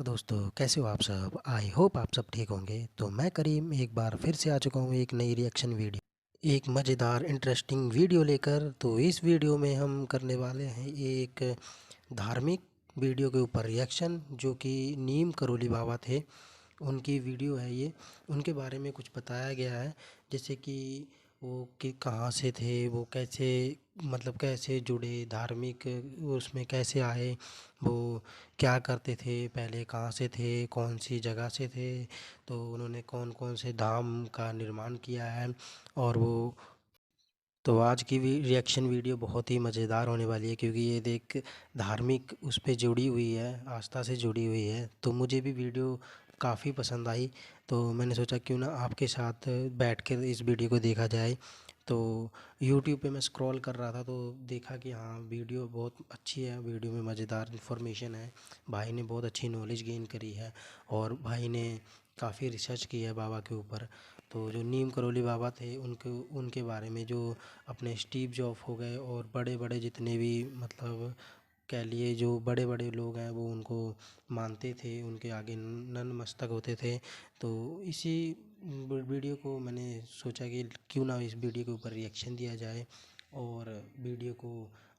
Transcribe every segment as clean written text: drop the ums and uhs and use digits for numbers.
दोस्तों कैसे हो आप सब। आई होप आप सब ठीक होंगे। तो मैं करीम एक बार फिर से आ चुका हूँ एक नई रिएक्शन वीडियो, एक मज़ेदार इंटरेस्टिंग वीडियो लेकर। तो इस वीडियो में हम करने वाले हैं एक धार्मिक वीडियो के ऊपर रिएक्शन, जो कि नीम करोली बाबा थे, उनकी वीडियो है ये। उनके बारे में कुछ बताया गया है, जैसे कि वो कि कहाँ से थे, वो कैसे मतलब कैसे जुड़े धार्मिक उसमें कैसे आए, वो क्या करते थे पहले, कहाँ से थे, कौन सी जगह से थे, तो उन्होंने कौन कौन से धाम का निर्माण किया है। और वो तो आज की रिएक्शन वीडियो बहुत ही मज़ेदार होने वाली है, क्योंकि ये देख धार्मिक उस पे जुड़ी हुई है, आस्था से जुड़ी हुई है। तो मुझे भी वीडियो काफ़ी पसंद आई, तो मैंने सोचा क्यों ना आपके साथ बैठ कर इस वीडियो को देखा जाए। तो यूट्यूब पे मैं स्क्रॉल कर रहा था तो देखा कि हाँ वीडियो बहुत अच्छी है, वीडियो में मज़ेदार इन्फॉर्मेशन है, भाई ने बहुत अच्छी नॉलेज गेन करी है और भाई ने काफ़ी रिसर्च की है बाबा के ऊपर। तो जो नीम करोली बाबा थे उनके उनके बारे में, जो अपने स्टीव जॉब हो गए और बड़े बड़े जितने भी मतलब कह लिए जो बड़े बड़े लोग हैं वो उनको मानते थे, उनके आगे नतमस्तक होते थे। तो इसी वीडियो को मैंने सोचा कि क्यों ना इस वीडियो के ऊपर रिएक्शन दिया जाए और वीडियो को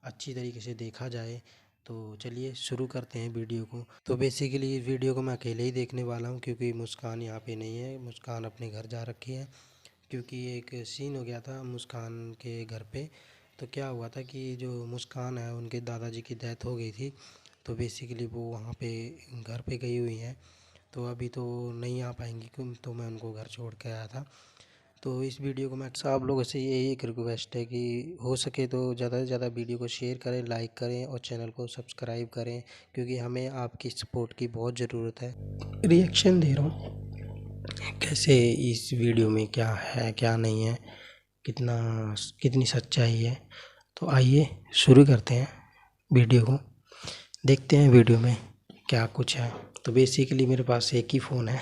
अच्छी तरीके से देखा जाए। तो चलिए शुरू करते हैं वीडियो को। तो बेसिकली इस वीडियो को मैं अकेले ही देखने वाला हूँ, क्योंकि मुस्कान यहाँ पे नहीं है, मुस्कान अपने घर जा रखी है। क्योंकि एक सीन हो गया था मुस्कान के घर पे। तो क्या हुआ था कि जो मुस्कान है उनके दादाजी की डेथ हो गई थी, तो बेसिकली वो वहाँ पे घर पे गई हुई हैं। तो अभी तो नहीं आ पाएंगी क्यों, तो मैं उनको घर छोड़ के आया था। तो इस वीडियो को मैं सब लोगों से यही एक रिक्वेस्ट है कि हो सके तो ज़्यादा से ज़्यादा वीडियो को शेयर करें, लाइक करें और चैनल को सब्सक्राइब करें, क्योंकि हमें आपकी सपोर्ट की बहुत ज़रूरत है। रिएक्शन दे रहा हूँ कैसे इस वीडियो में क्या है क्या नहीं है, कितना कितनी सच्चाई है। तो आइए शुरू करते हैं वीडियो को, देखते हैं वीडियो में क्या कुछ है। तो बेसिकली मेरे पास एक ही फ़ोन है,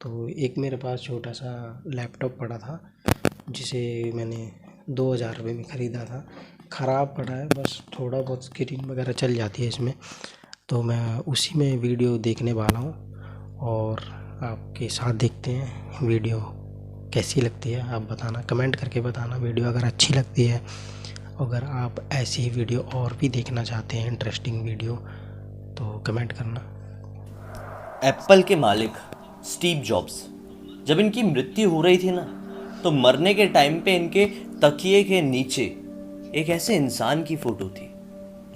तो एक मेरे पास छोटा सा लैपटॉप पड़ा था जिसे मैंने 2000 रुपये में ख़रीदा था। ख़राब पड़ा है, बस थोड़ा बहुत स्क्रीन वगैरह चल जाती है इसमें। तो मैं उसी में वीडियो देखने वाला हूँ और आपके साथ देखते हैं वीडियो कैसी लगती है। आप बताना, कमेंट करके बताना वीडियो अगर अच्छी लगती है। अगर आप ऐसी ही वीडियो और भी देखना चाहते हैं, इंटरेस्टिंग वीडियो, तो कमेंट करना। एप्पल के मालिक स्टीव जॉब्स, जब इनकी मृत्यु हो रही थी ना, तो मरने के टाइम पे इनके तकिए के नीचे एक ऐसे इंसान की फोटो थी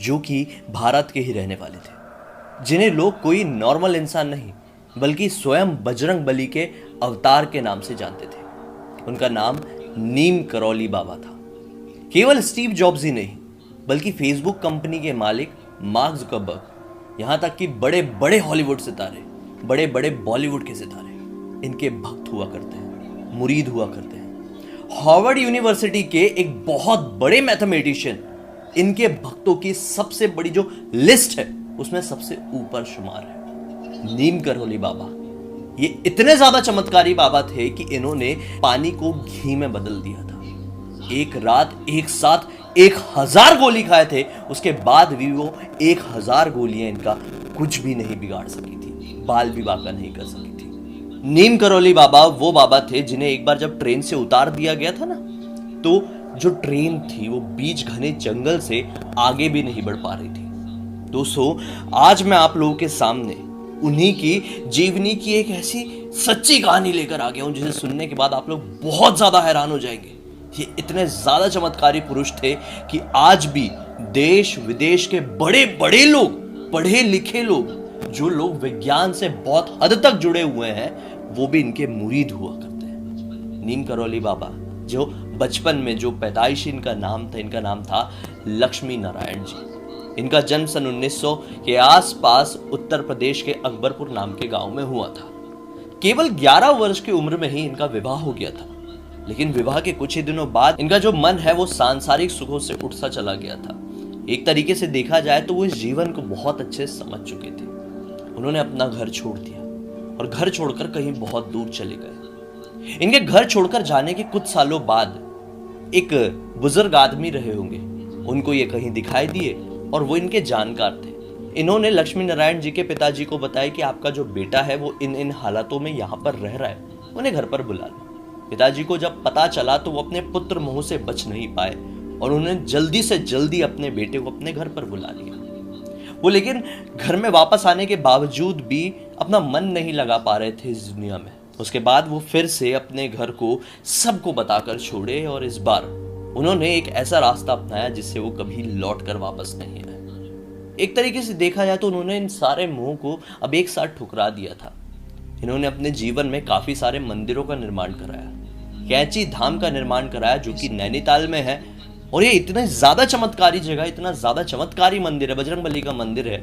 जो कि भारत के ही रहने वाले थे, जिन्हें लोग कोई नॉर्मल इंसान नहीं बल्कि स्वयं बजरंग बली के अवतार के नाम से जानते थे। उनका नाम नीम करौली बाबा था। केवल स्टीव जॉब्स ही नहीं बल्कि फेसबुक कंपनी के मालिक मार्क जुकरबर्ग, यहां तक कि बड़े बड़े हॉलीवुड सितारे, बड़े बड़े बॉलीवुड के सितारे इनके भक्त हुआ करते हैं, मुरीद हुआ करते हैं। हार्वर्ड यूनिवर्सिटी के एक बहुत बड़े मैथमेटिशियन इनके भक्तों की सबसे बड़ी जो लिस्ट है उसमें सबसे ऊपर शुमार है। नीम करौली बाबा ये इतने ज्यादा चमत्कारी बाबा थे कि इन्होंने पानी को घी में बदल दिया था। एक रात एक साथ 1000 गोली खाए थे, उसके बाद भी वो 1000 गोलियां इनका कुछ भी नहीं बिगाड़ सकी थी, बाल भी बांका नहीं कर सकी थी। नीम करौली बाबा वो बाबा थे जिन्हें एक बार जब ट्रेन से उतार दिया गया था ना, तो जो ट्रेन थी वो बीच घने जंगल से आगे भी नहीं बढ़ पा रही थी। दोस्तों, आज मैं आप लोगों के सामने उन्हीं की जीवनी की एक ऐसी सच्ची कहानी लेकर आ गया हूं जिसे सुनने के बाद आप लोग बहुत ज्यादा हैरान हो जाएंगे। ये इतने ज्यादा चमत्कारी पुरुष थे कि आज भी देश विदेश के बड़े बड़े लोग, पढ़े लिखे लोग, जो लोग विज्ञान से बहुत हद तक जुड़े हुए हैं, वो भी इनके मुरीद हुआ करते हैं। नीम करौली बाबा, जो बचपन में जो पैदाइशी इनका नाम था लक्ष्मी नारायण जी। इनका जन्म सन 1900 के आसपास उत्तर प्रदेश के अकबरपुर नाम के गांव में हुआ था। केवल 11 वर्ष की उम्र में ही इनका विवाह हो गया था, लेकिन विवाह के कुछ ही दिनों बाद इनका जो मन है वो सांसारिक सुखों से उठ सा चला गया था। एक तरीके से देखा जाए तो वो इस जीवन को बहुत अच्छे से समझ चुके थे। उन्होंने अपना घर छोड़ दिया और घर छोड़कर कहीं बहुत दूर चले गए। इनके घर छोड़कर जाने के कुछ सालों बाद एक बुजुर्ग आदमी रहे होंगे, उनको ये कहीं दिखाई दिए और वो इनके जानकार थे। इन्होंने लक्ष्मी नारायण जी के पिताजी को बताया कि आपका जो बेटा है वो इन इन हालातों में यहाँ पर रह रहा है, उन्हें घर पर बुला लो। पिताजी को जब पता चला तो वो अपने पुत्र मोह से बच नहीं पाए और उन्होंने जल्दी से जल्दी अपने बेटे को अपने घर पर बुला लिया। वो लेकिन घर में वापस आने के बावजूद भी अपना मन नहीं लगा पा रहे थे इस दुनिया में। उसके बाद वो फिर से अपने घर को सबको बताकर छोड़े और इस बार उन्होंने एक ऐसा रास्ता अपनाया जिससे वो कभी लौट कर वापस नहीं आए। एक तरीके से देखा जाए तो उन्होंने इन सारे मोह को अब एक साथ ठुकरा दिया था। इन्होंने अपने जीवन में काफी सारे मंदिरों का निर्माण कराया, कैंची धाम का निर्माण कराया जो कि नैनीताल में है, और ये इतना ज्यादा चमत्कारी जगह, इतना ज्यादा चमत्कारी मंदिर है, बजरंगबली का मंदिर है।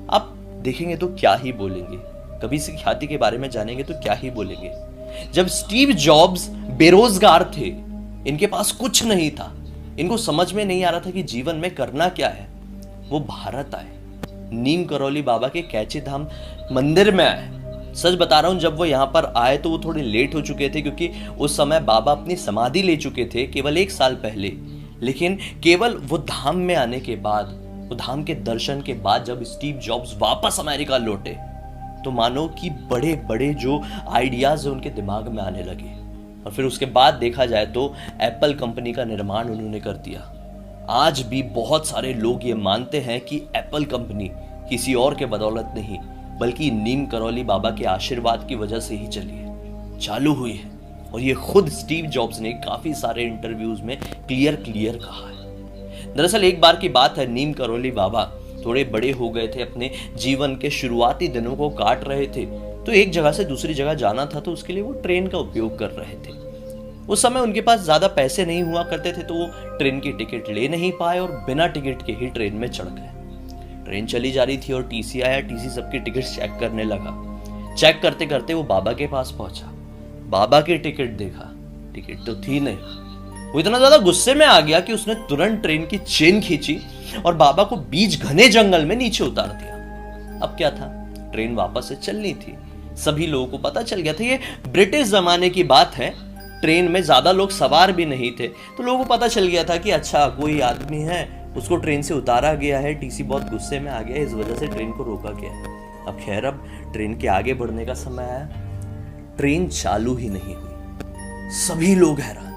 आप देखेंगे तो क्या ही बोलेंगे, कभी इसकी ख्याति के बारे में जानेंगे तो क्या ही बोलेंगे। जब स्टीव जॉब्स बेरोजगार थे, इनके पास कुछ नहीं था, इनको समझ में नहीं आ रहा था कि जीवन में करना क्या है, वो भारत आए, नीम करौली बाबा के कैंची धाम मंदिर में आए। सच बता रहा हूं, जब वो यहाँ पर आए तो वो थोड़े लेट हो चुके थे क्योंकि उस समय बाबा अपनी समाधि ले चुके थे केवल 1 साल पहले। लेकिन केवल वो धाम में आने के बाद, वो धाम के दर्शन के बाद जब स्टीव जॉब्स वापस अमेरिका लौटे तो मानो कि बड़े बड़े जो आइडियाज है उनके दिमाग में आने लगे। और फिर उसके बाद देखा जाए तो एप्पल कंपनी का निर्माण उन्होंने कर दिया। आज भी बहुत सारे लोग ये मानते हैं कि एप्पल कंपनी किसी और के बदौलत नहीं बल्कि नीम करौली बाबा के आशीर्वाद की वजह से ही चालू हुई है। और ये खुद स्टीव जॉब्स ने काफी सारे इंटरव्यूज में क्लियर कहा है। दरअसल एक बार की बात है, नीम करौली बाबा थोड़े बड़े हो गए थे, अपने जीवन के शुरुआती दिनों को काट रहे थे, तो एक जगह से दूसरी जगह जाना था तो उसके लिए वो ट्रेन का उपयोग कर रहे थे। उस समय उनके पास ज्यादा पैसे नहीं हुआ करते थे तो वो ट्रेन की टिकट ले नहीं पाए और बिना टिकट के ही ट्रेन में चढ़ गए। ट्रेन चली जा रही थी और टीसी आया, टीसी सबकी टिकट चेक करने लगा। चेक करते करते वो बाबा के पास पहुंचा, बाबा की टिकट देखा, टिकट तो थी नहीं। वो इतना ज्यादा गुस्से में आ गया कि उसने तुरंत ट्रेन की चेन खींची और बाबा को बीच घने जंगल में नीचे उतार दिया। अब क्या था, ट्रेन वापस से चलनी थी। सभी लोगों को पता चल गया था, ये ब्रिटिश जमाने की बात है, ट्रेन में ज्यादा लोग सवार भी नहीं थे, तो लोगों को पता चल गया था कि अच्छा कोई आदमी है, उसको ट्रेन से उतारा गया है, टीसी बहुत गुस्से में आ गया, इस वजह से ट्रेन को रोका गया है। अब खैर, अब ट्रेन के आगे बढ़ने का समय आया, ट्रेन चालू ही नहीं हुई। सभी लोग हैरान,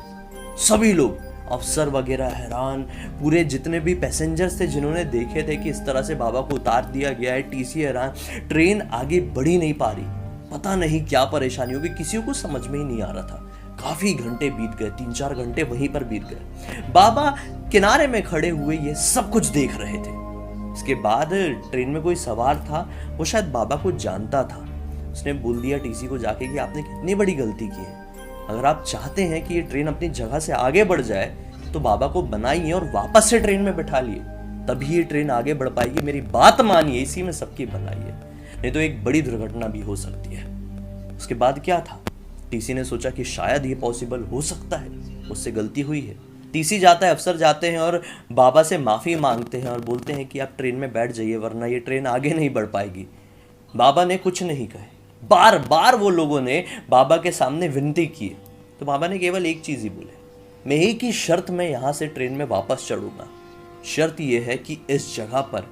सभी लोग, अफसर वगैरह हैरान, पूरे जितने भी पैसेंजर्स थे जिन्होंने देखे थे कि इस तरह से बाबा को उतार दिया गया है, टीसी हैरान, ट्रेन आगे बढ़ ही नहीं पा रही। पता नहीं क्या परेशानी होगी, किसी को समझ में ही नहीं आ रहा था। काफी घंटे बीत गए, 3-4 घंटे वहीं पर बीत गए। बाबा किनारे में खड़े हुए ये सब कुछ देख रहे थे। इसके बाद ट्रेन में कोई सवार था, वो शायद बाबा को जानता था। उसने बोल दिया टीसी को जाके कि आपने कितनी बड़ी गलती की है, अगर आप चाहते हैं कि ये ट्रेन अपनी जगह से आगे बढ़ जाए तो बाबा को बनाइए और वापस से ट्रेन में बैठा लिए, तभी ये ट्रेन आगे बढ़ पाएगी। मेरी बात मानिए, इसी में सबकी भलाई है, नहीं तो एक बड़ी दुर्घटना भी हो सकती है। उसके बाद क्या था, टीसी ने सोचा कि शायद ये पॉसिबल हो सकता है, उससे गलती हुई है। टीसी जाता है, अफसर जाते हैं और बाबा से माफी मांगते हैं और बोलते हैं कि आप ट्रेन में बैठ जाइए वरना ये ट्रेन आगे नहीं बढ़ पाएगी। बाबा ने कुछ नहीं कहे, बार बार वो लोगों ने बाबा के सामने विनती की, तो बाबा ने केवल एक चीज ही बोले, मैं एक ही शर्त में यहां से ट्रेन में वापस चढ़ूंगा। शर्त यह है कि इस जगह पर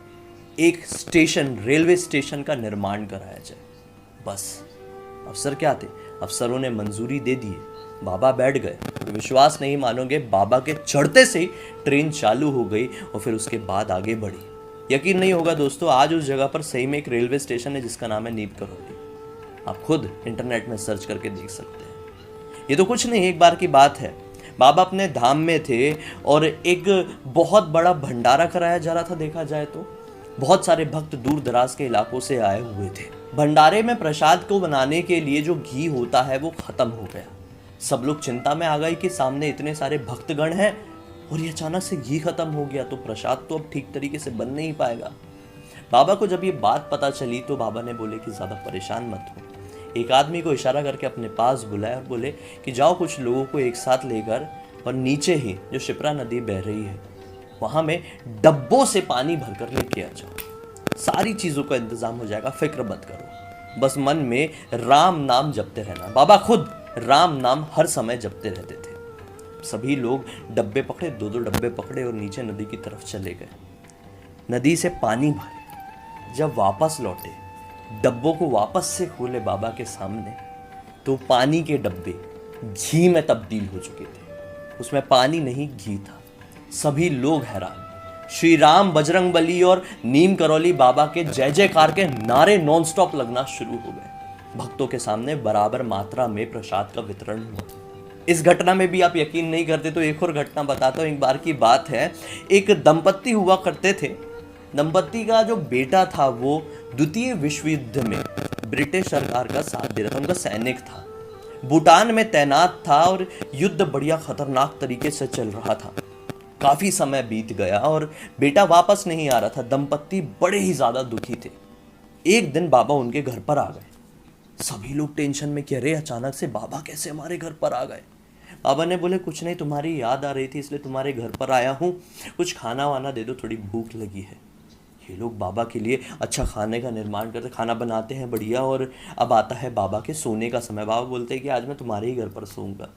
एक स्टेशन, रेलवे स्टेशन का निर्माण कराया जाए, बस। अफसर क्या थे, अफसरों ने मंजूरी दे दी, बाबा बैठ गए। विश्वास नहीं मानोगे, बाबा के चढ़ते से ही ट्रेन चालू हो गई और फिर उसके बाद आगे बढ़ी। यकीन नहीं होगा दोस्तों, आज उस जगह पर सही में एक रेलवे स्टेशन है जिसका नाम है नीम करौली। आप खुद इंटरनेट में सर्च करके देख सकते हैं। ये तो कुछ नहीं, एक बार की बात है, बाबा अपने धाम में थे और एक बहुत बड़ा भंडारा कराया जा रहा था। देखा जाए तो बहुत सारे भक्त दूर दराज के इलाकों से आए हुए थे। भंडारे में प्रसाद को बनाने के लिए जो घी होता है वो खत्म हो गया। सब लोग चिंता में आ गए कि सामने इतने सारे भक्तगण हैं और ये अचानक से घी खत्म हो गया तो प्रसाद तो अब ठीक तरीके से बन नहीं पाएगा। बाबा को जब ये बात पता चली तो बाबा ने बोले कि ज्यादा परेशान मत हो। एक आदमी को इशारा करके अपने पास बुलाया और बोले कि जाओ कुछ लोगों को एक साथ लेकर और नीचे ही जो शिप्रा नदी बह रही है वहां में डब्बों से पानी भरकर लेके आ जाओ, सारी चीजों का इंतजाम हो जाएगा, फिक्र मत करो, बस मन में राम नाम जपते रहना। बाबा खुद राम नाम हर समय जपते रहते थे। सभी लोग डब्बे पकड़े, 2-2 डब्बे पकड़े और नीचे नदी की तरफ चले गए। नदी से पानी भरे, जब वापस लौटे, डब्बों को वापस से खोले बाबा के सामने, तो पानी के डब्बे घी में तब्दील हो चुके थे। उसमें पानी नहीं, घी था। सभी लोग हैरान। श्री राम, बजरंग बली और नीम करौली बाबा के जय जयकार के नारे नॉनस्टॉप लगना शुरू हो गए। भक्तों के सामने बराबर मात्रा में प्रसाद का वितरण हुआ। इस घटना में भी आप यकीन नहीं करते तो एक और घटना बताता हूँ। एक बार की बात है, एक दंपत्ति हुआ करते थे। दंपत्ति का जो बेटा था वो द्वितीय विश्व युद्ध में ब्रिटिश सरकार का साथ दे रहा था, उनका सैनिक था, भूटान में तैनात था और युद्ध बढ़िया खतरनाक तरीके से चल रहा था। काफी समय बीत गया और बेटा वापस नहीं आ रहा था। दंपत्ति बड़े ही ज्यादा दुखी थे। एक दिन बाबा उनके घर पर आ गए। सभी लोग टेंशन में, कह रहे अचानक से बाबा कैसे हमारे घर पर आ गए। बाबा ने बोले कुछ नहीं, तुम्हारी याद आ रही थी इसलिए तुम्हारे घर पर आया हूँ, कुछ खाना वाना दे दो, थोड़ी भूख लगी है। ये लोग बाबा के लिए अच्छा खाने का निर्माण करते, खाना बनाते हैं बढ़िया। और अब आता है बाबा के सोने का समय। बाबा बोलते हैं कि आज मैं तुम्हारे ही घर पर सोऊंगा।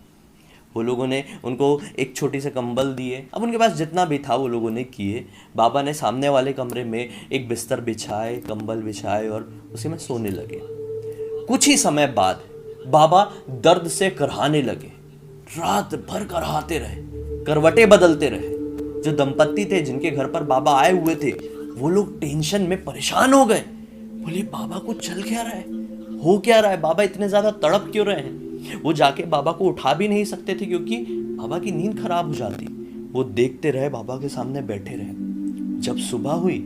वो लोगों ने उनको एक छोटी से कंबल दिए। अब उनके पास जितना भी था वो लोगों ने किए। बाबा ने सामने वाले कमरे में एक बिस्तर बिछाए, कंबल बिछाए और उसी में सोने लगे। कुछ ही समय बाद बाबा दर्द से करहाने लगे। रात भर करहाते रहे, करवटें बदलते रहे। जो दंपत्ति थे जिनके घर पर बाबा आए हुए थे वो लोग टेंशन में परेशान हो गए। बोले बाबा को चल क्या रहा है, हो क्या रहा है, बाबा इतने ज्यादा तड़प क्यों रहे हैं। वो जाके बाबा को उठा भी नहीं सकते थे क्योंकि बाबा की नींद खराब हो जाती। वो देखते रहे, बाबा के सामने बैठे रहे। जब सुबह हुई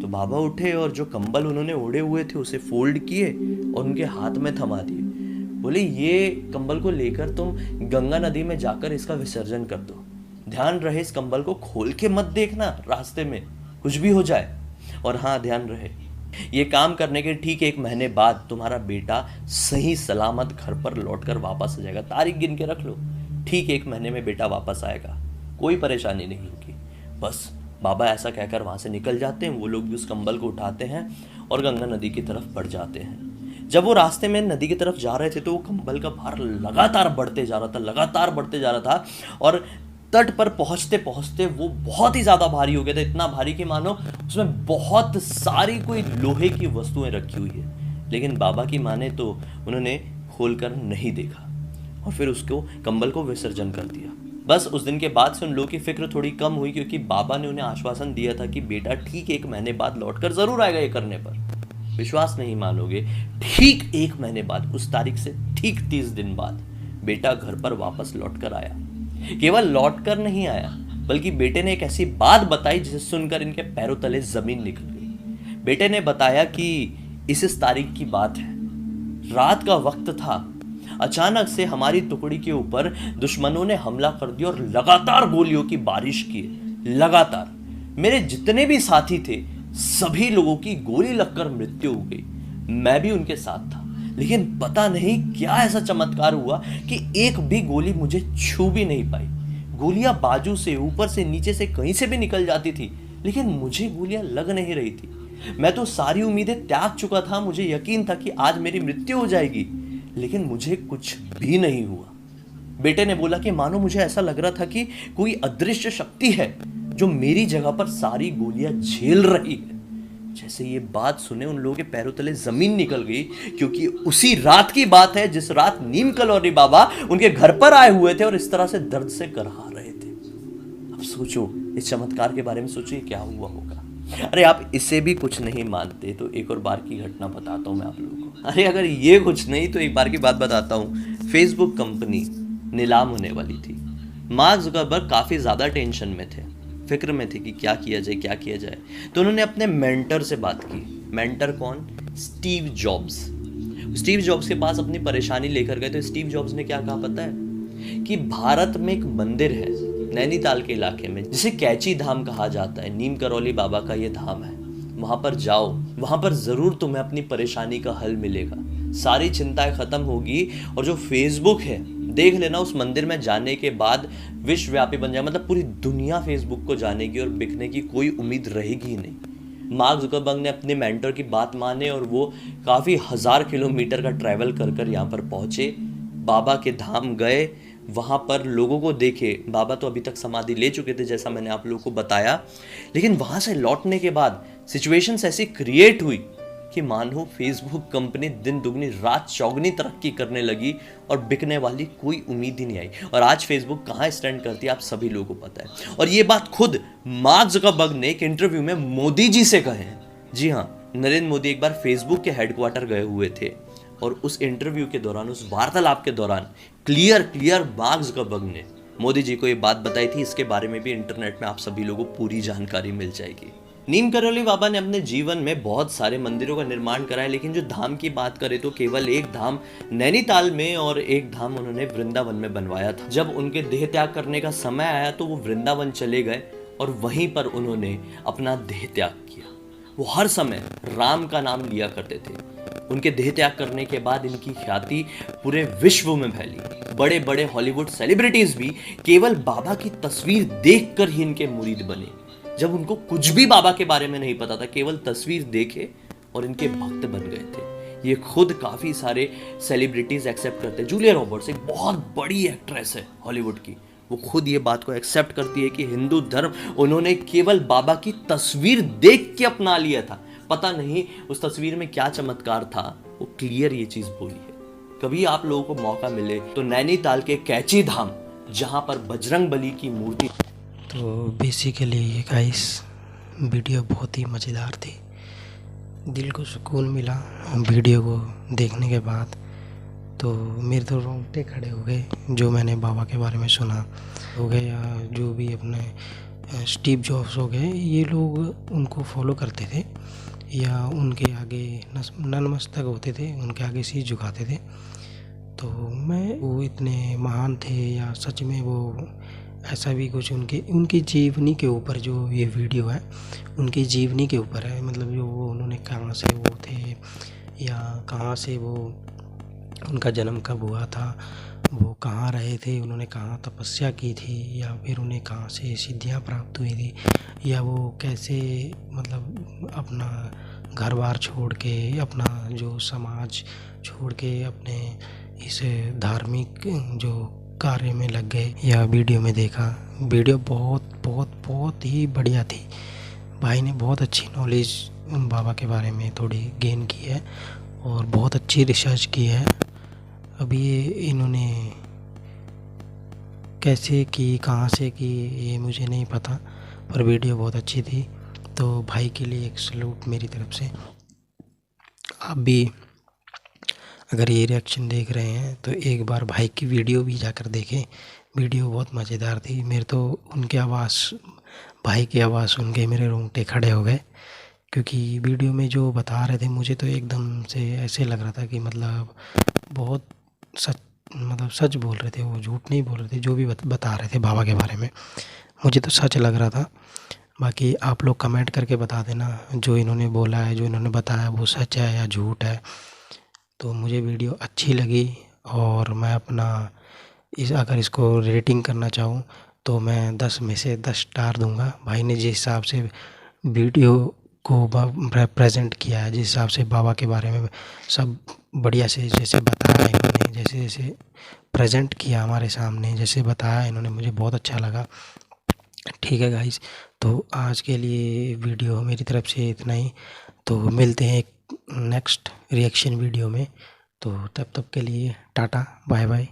तो बाबा उठे और जो कंबल उन्होंने ओढ़े हुए थे उसे फोल्ड किए और उनके हाथ में थमा दिए। बोले ये कंबल को लेकर तुम गंगा नदी में जाकर इसका विसर्जन कर दो। ध्यान रहे इस कंबल को खोल के मत देखना, रास्ते में कुछ भी हो जाए। और हाँ, ध्यान रहे ये काम करने के ठीक 1 महीने बाद तुम्हारा बेटा सही सलामत घर पर लौटकर वापस आ जाएगा। तारीख गिन के रख लो, ठीक 1 महीने में बेटा वापस आएगा, कोई परेशानी नहीं होगी। बस बाबा ऐसा कहकर वहां से निकल जाते हैं। वो लोग भी उस कंबल को उठाते हैं और गंगा नदी की तरफ बढ़ जाते हैं। जब वो रास्ते में नदी की तरफ जा रहे थे तो वो कंबल का भार लगातार बढ़ते जा रहा था और तट पर पहुंचते पहुंचते वो बहुत ही ज्यादा भारी हो गया था। इतना भारी कि मानो उसमें बहुत सारी कोई लोहे की वस्तुएं रखी हुई है। लेकिन बाबा की माने तो उन्होंने खोलकर नहीं देखा और फिर उसको कंबल को विसर्जन कर दिया। बस उस दिन के बाद से उन लोगों की फिक्र थोड़ी कम हुई क्योंकि बाबा ने उन्हें आश्वासन दिया था कि बेटा ठीक 1 महीने बाद लौटकर जरूर आएगा। ये करने पर विश्वास नहीं मानोगे, ठीक 1 महीने बाद, उस तारीख से ठीक 30 दिन बाद बेटा घर पर वापस लौटकर आया। केवल लौटकर नहीं आया बल्कि बेटे ने एक ऐसी बात बताई जिसे सुनकर इनके पैरों तले जमीन निकल गई। बेटे ने बताया कि इस तारीख की बात है, रात का वक्त था, अचानक से हमारी टुकड़ी के ऊपर दुश्मनों ने हमला कर दिया और लगातार गोलियों की बारिश की। लगातार मेरे जितने भी साथी थे सभी लोगों की गोली लगकर मृत्यु हो गई। मैं भी उनके साथ था, लेकिन पता नहीं क्या ऐसा चमत्कार हुआ कि एक भी गोली मुझे छू भी नहीं पाई। गोलियां बाजू से, ऊपर से, नीचे से, कहीं से भी निकल जाती थी, लेकिन मुझे गोलियां लग नहीं रही थी। मैं तो सारी उम्मीदें त्याग चुका था। मुझे यकीन था कि आज मेरी मृत्यु हो जाएगी, लेकिन मुझे कुछ भी नहीं हुआ। बेटे ने बोला कि मानो मुझे ऐसा लग रहा था कि कोई अदृश्य शक्ति है जो मेरी जगह पर सारी गोलियां झेल रही है। जैसे ये बात सुने उन लोगों के पैरों तले जमीन निकल गई, क्योंकि उसी रात की बात है जिस रात नीम कलौरी बाबा उनके घर पर आए हुए थे और इस तरह से दर्द से करहा रहे थे। अब सोचो, इस चमत्कार के बारे में सोचिए क्या हुआ होगा। अरे आप इसे भी कुछ नहीं मानते तो एक और बार की घटना बताता हूं मैं आप लोगों को। अरे अगर ये कुछ नहीं तो एक बार की बात बताता हूं। फेसबुक कंपनी नीलाम होने वाली थी। मार्क जुकरबर्ग काफी ज्यादा टेंशन में थे, फिक्र में थे कि क्या किया जाए। तो उन्होंने अपने मेंटर से बात की। मेंटर कौन? Steve jobs. स्टीव जॉब्स के पास अपनी परेशानी लेकर गए तो स्टीव जॉब्स ने क्या कहा पता है? कि भारत में एक मंदिर है नैनीताल के इलाके में जिसे कैची धाम कहा जाता है। नीम करौली बाबा का ये धाम है। वहां पर जाओ, वहां पर जरूर तुम्हें अपनी परेशानी का हल मिलेगा, सारी चिंताएं खत्म होगी। और जो फेसबुक है देख लेना, उस मंदिर में जाने के बाद विश्वव्यापी बन जाए, मतलब पूरी दुनिया फेसबुक को जानेगी और बिकने की कोई उम्मीद रहेगी ही नहीं। मार्क जुकरबर्ग ने अपने मेंटर की बात माने और वो काफ़ी 1000 किलोमीटर का ट्रैवल कर यहाँ पर पहुँचे। बाबा के धाम गए, वहाँ पर लोगों को देखे। बाबा तो अभी तक समाधि ले चुके थे जैसा मैंने आप लोगों को बताया, लेकिन वहाँ से लौटने के बाद सिचुएशंस ऐसी क्रिएट हुई कि मानो फेसबुक कंपनी दिन दुगनी रात चौगनी तरक्की करने लगी और बिकने वाली कोई उम्मीद ही नहीं आई। और आज फेसबुक कहाँ स्टैंड करती है आप सभी लोगों को पता है। और ये बात खुद मार्क ज़करबर्ग ने एक इंटरव्यू में मोदी जी से कहे हैं। जी हाँ, नरेंद्र मोदी एक बार फेसबुक के हेडक्वार्टर गए हुए थे और उस इंटरव्यू के दौरान, उस वार्तालाप के दौरान क्लियर मार्क ज़करबर्ग ने मोदी जी को ये बात बताई थी। इसके बारे में भी इंटरनेट में आप सभी लोगों को पूरी जानकारी मिल जाएगी। नीम करौली बाबा ने अपने जीवन में बहुत सारे मंदिरों का निर्माण करा है, लेकिन जो धाम की बात करें तो केवल एक धाम नैनीताल में और एक धाम उन्होंने वृंदावन में बनवाया था। जब उनके देह त्याग करने का समय आया तो वो वृंदावन चले गए और वहीं पर उन्होंने अपना देह त्याग किया। वो हर समय राम का नाम लिया करते थे। उनके देह त्याग करने के बाद इनकी ख्याति पूरे विश्व में फैली। बड़े बड़े हॉलीवुड सेलिब्रिटीज भी केवल बाबा की तस्वीर देखकर ही इनके मुरीद बने। जब उनको कुछ भी बाबा के बारे में नहीं पता था, केवल तस्वीर देखे और इनके भक्त बन गए थे। ये खुद काफी सारे सेलिब्रिटीज एक्सेप्ट करते हैं। जूलिया रॉबर्ट्स एक बहुत बड़ी एक्ट्रेस है हॉलीवुड की, वो खुद ये बात को एक्सेप्ट करती है कि हिंदू धर्म उन्होंने केवल बाबा की तस्वीर देख के अपना लिया था। पता नहीं उस तस्वीर में क्या चमत्कार था, वो क्लियर ये चीज बोली है। कभी आप लोगों को मौका मिले तो नैनीताल के कैची धाम, जहां पर बजरंग बली की मूर्ति। तो बेसिकली ये गाइस वीडियो बहुत ही मज़ेदार थी। दिल को सुकून मिला वीडियो को देखने के बाद। तो मेरे तो रोंगटे खड़े हो गए जो मैंने बाबा के बारे में सुना हो गए, या जो भी अपने स्टीव जॉब्स हो गए, ये लोग उनको फॉलो करते थे या उनके आगे नतमस्तक होते थे, उनके आगे सिर झुकाते थे। तो मैं वो इतने महान थे या सच में वो ऐसा भी कुछ उनकी जीवनी के ऊपर जो ये वीडियो है उनकी जीवनी के ऊपर है। मतलब जो वो उन्होंने कहाँ से वो थे या कहाँ से वो, उनका जन्म कब हुआ था, वो कहाँ रहे थे, उन्होंने कहाँ तपस्या की थी, या फिर उन्हें कहाँ से सिद्धियाँ प्राप्त हुई थी, या वो कैसे मतलब अपना घर बार छोड़ के, अपना जो समाज छोड़ के अपने इस धार्मिक जो कार्य में लग गए। या वीडियो में देखा, वीडियो बहुत ही बढ़िया थी। भाई ने बहुत अच्छी नॉलेज बाबा के बारे में थोड़ी गेन की है और बहुत अच्छी रिसर्च की है। अभी इन्होंने कैसे की, कहाँ से की, ये मुझे नहीं पता, पर वीडियो बहुत अच्छी थी। तो भाई के लिए एक सलूट मेरी तरफ से। आप भी अगर ये रिएक्शन देख रहे हैं तो एक बार भाई की वीडियो भी जाकर देखें। वीडियो बहुत मज़ेदार थी। मेरे तो उनकी आवाज़, भाई की आवाज़ सुन के मेरे रोंगटे खड़े हो गए, क्योंकि वीडियो में जो बता रहे थे मुझे तो एकदम से ऐसे लग रहा था कि मतलब बहुत सच बोल रहे थे, वो झूठ नहीं बोल रहे थे। जो भी बता रहे थे बाबा के बारे में मुझे तो सच लग रहा था। बाकी आप लोग कमेंट करके बता देना जो इन्होंने बोला है, जो इन्होंने बताया वो सच है या झूठ है। तो मुझे वीडियो अच्छी लगी और मैं अपना अगर इसको रेटिंग करना चाहूँ तो मैं 10 में से 10 स्टार दूंगा। भाई ने जिस हिसाब से वीडियो को प्रेजेंट किया है, जिस हिसाब से बाबा के बारे में सब बढ़िया से जैसे बताया इन्होंने, जैसे प्रेजेंट किया हमारे सामने, जैसे बताया इन्होंने, मुझे बहुत अच्छा लगा। ठीक है गाइस, तो आज के लिए वीडियो मेरी तरफ से इतना ही। तो मिलते हैं एक नेक्स्ट रिएक्शन वीडियो में। तो तब के लिए टाटा बाय बाय।